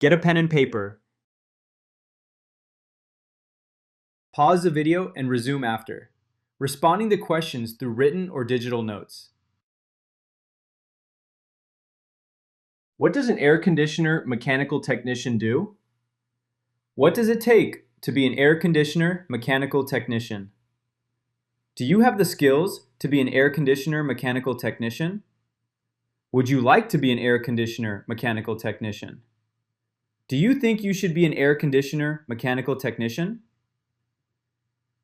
Get a pen and paper. Pause the video and resume after, responding to questions through written or digital notes. What does an air conditioner mechanical technician do? What does it take to be an air conditioner mechanical technician? Do you have the skills to be an air conditioner mechanical technician? Would you like to be an air conditioner mechanical technician? Do you think you should be an air conditioner mechanical technician?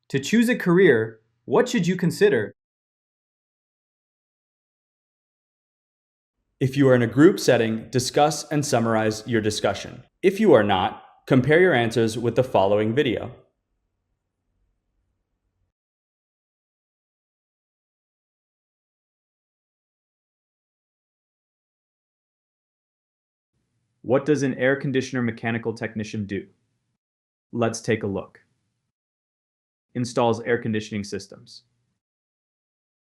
To choose a career, what should you consider? If you are in a group setting, discuss and summarize your discussion. If you are not, compare your answers with the following video. What does an air conditioner mechanical technician do? Let's take a look. Installs air conditioning systems.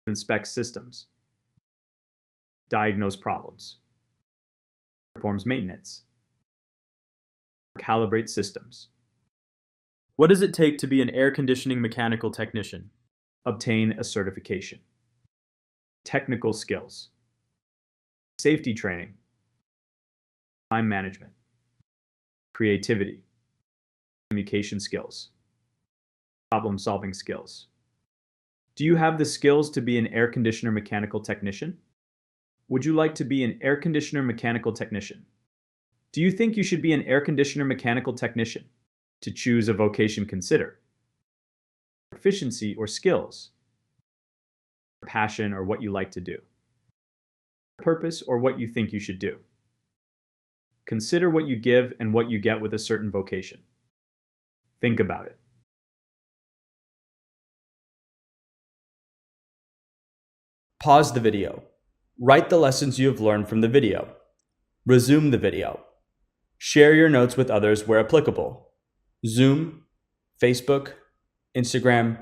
Inspects systems. Diagnose problems. Performs maintenance. Calibrate systems. What does it take to be an air conditioning mechanical technician? Obtain a certification. Technical skills. Safety training. Time management. Creativity. Communication skills. Problem-solving skills. Do you have the skills to be an air conditioner mechanical technician? Would you like to be an air conditioner mechanical technician? Do you think you should be an air conditioner mechanical technician? To choose a vocation, consider proficiency or skills, passion or what you like to do, purpose or what you think you should do. Consider what you give and what you get with a certain vocation. Think about it. Pause the video. Write the lessons you have learned from the video. Resume the video. Share your notes with others where applicable. Zoom, Facebook, Instagram,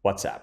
WhatsApp.